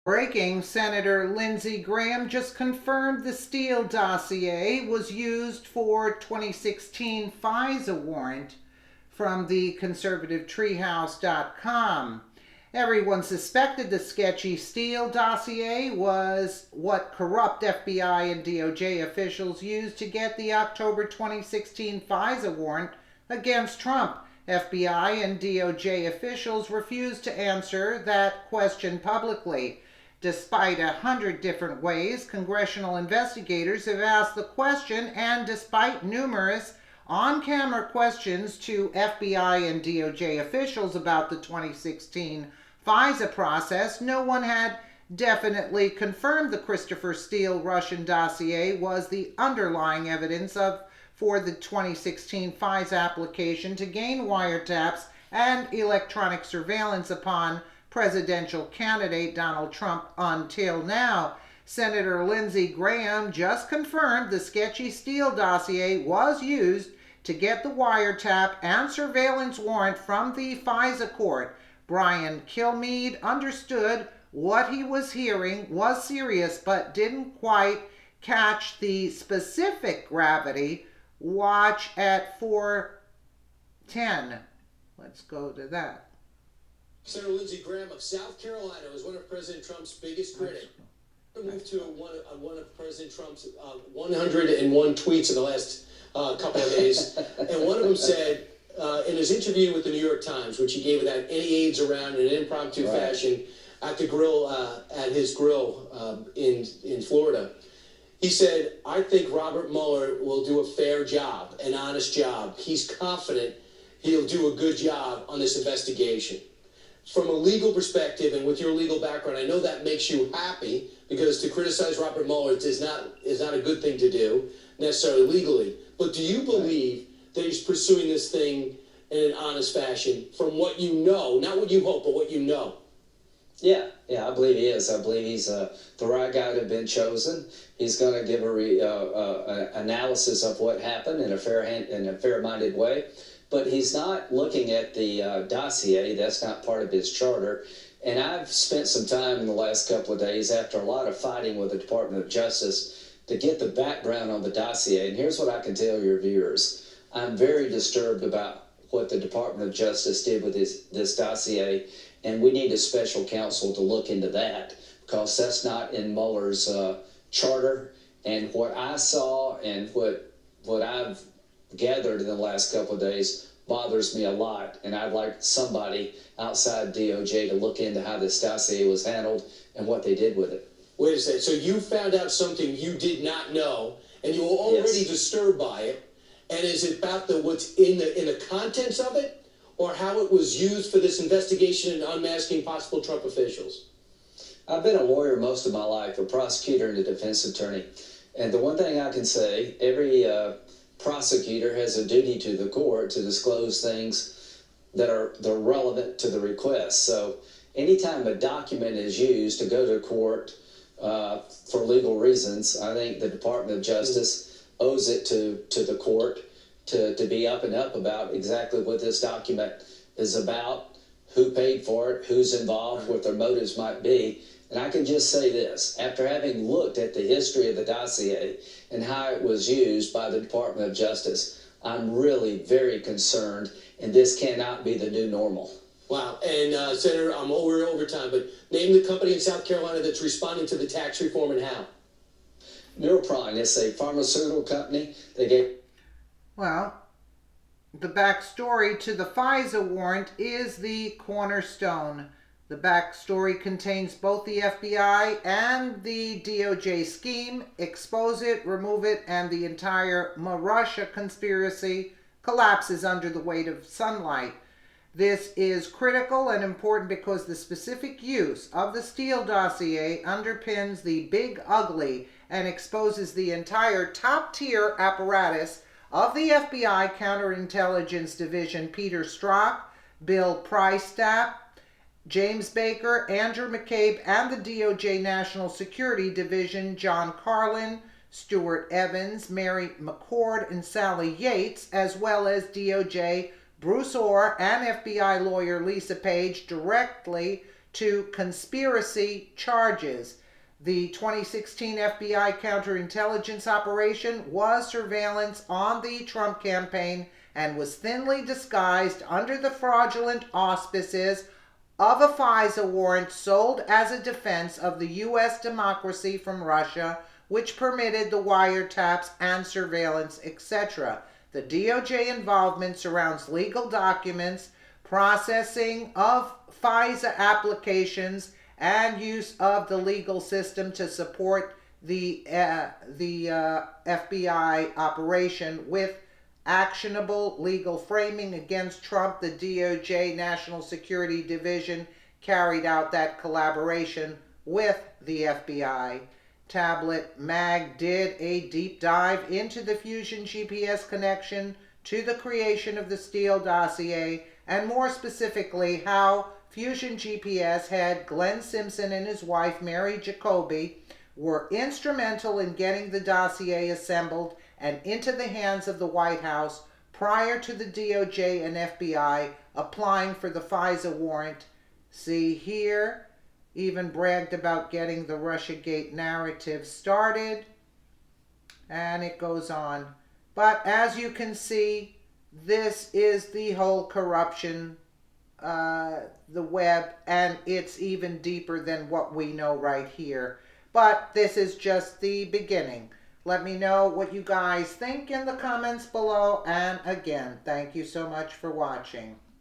Breaking, Senator Lindsey Graham just confirmed the Steele dossier was used for 2016 FISA warrant from the conservative treehouse.com. Everyone suspected the sketchy Steele dossier was what corrupt FBI and DOJ officials used to get the October 2016 FISA warrant against Trump. FBI and DOJ officials refused to answer that question publicly. Despite 100 different ways congressional investigators have asked the question, and despite numerous on-camera questions to FBI and DOJ officials about the 2016 FISA process, no one had definitely confirmed the Christopher Steele Russian dossier was the underlying evidence for the 2016 FISA application to gain wiretaps and electronic surveillance upon presidential candidate Donald Trump until now. Senator Lindsey Graham just confirmed the sketchy Steele dossier was used to get the wiretap and surveillance warrant from the FISA court. Brian Kilmeade understood what he was hearing was serious but didn't quite catch the specific gravity. Watch at 4:10. Let's go to that. Senator Lindsey Graham of South Carolina was one of President Trump's biggest critics. Moved to one of President Trump's 101 tweets in the last couple of days. And one of them said, in his interview with the New York Times, which he gave without any aides around in an impromptu fashion at the grill, at his grill in Florida, he said, "I think Robert Mueller will do a fair job, an honest job. He's confident he'll do a good job on this investigation." From a legal perspective and with your legal background, I know that makes you happy, because to criticize Robert Mueller is not a good thing to do, necessarily legally. But do you believe that he's pursuing this thing in an honest fashion from what you know, not what you hope, but what you know? Yeah, I believe he is. I believe he's the right guy to have been chosen. He's going to give a analysis of what happened in a fair-minded way. But he's not looking at the dossier. That's not part of his charter. And I've spent some time in the last couple of days, after a lot of fighting with the Department of Justice, to get the background on the dossier. And here's what I can tell your viewers. I'm very disturbed about what the Department of Justice did with this dossier. And we need a special counsel to look into that, because that's not in Mueller's charter. And what I saw and what I've gathered in the last couple of days bothers me a lot, and I'd like somebody outside DOJ to look into how this dossier was handled and what they did with it. Wait a second. So you found out something you did not know, and you were already disturbed by it. And is it about what's in the contents of it, or how it was used for this investigation and unmasking possible Trump officials? I've been a lawyer most of my life, a prosecutor and a defense attorney, and the one thing I can say, every prosecutor has a duty to the court to disclose things that are relevant to the request. So anytime a document is used to go to court for legal reasons, I think the Department of Justice owes it to the court to be up and up about exactly what this document is about, who paid for it, who's involved, what their motives might be. And I can just say this, after having looked at the history of the dossier and how it was used by the Department of Justice, I'm really very concerned, and this cannot be the new normal. Wow. And Senator, we're over time, but name the company in South Carolina that's responding to the tax reform and how. Neuroprime, it's a pharmaceutical company. Well, the backstory to the FISA warrant is the cornerstone. The backstory contains both the FBI and the DOJ scheme. Expose it, remove it, and the entire Russia conspiracy collapses under the weight of sunlight. This is critical and important because the specific use of the Steele dossier underpins the big ugly and exposes the entire top-tier apparatus of the FBI Counterintelligence Division: Peter Strzok, Bill Priestap, James Baker, Andrew McCabe, and the DOJ National Security Division: John Carlin, Stuart Evans, Mary McCord, and Sally Yates, as well as DOJ Bruce Orr and FBI lawyer Lisa Page, directly to conspiracy charges. The 2016 FBI counterintelligence operation was surveillance on the Trump campaign and was thinly disguised under the fraudulent auspices of a FISA warrant sold as a defense of the U.S. democracy from Russia, which permitted the wiretaps and surveillance, etc. The DOJ involvement surrounds legal documents, processing of FISA applications, and use of the legal system to support the FBI operation with actionable legal framing against Trump. The DOJ National Security Division carried out that collaboration with the FBI. Tablet Mag did a deep dive into the Fusion GPS connection to the creation of the Steele dossier, and more specifically how Fusion GPS head Glenn Simpson and his wife Mary Jacoby were instrumental in getting the dossier assembled and into the hands of the White House prior to the DOJ and FBI applying for the FISA warrant. See here, even bragged about getting the Russiagate narrative started, and it goes on. But as you can see, this is the whole corruption, the web, and it's even deeper than what we know right here. But this is just the beginning. Let me know what you guys think in the comments below, and again, thank you so much for watching.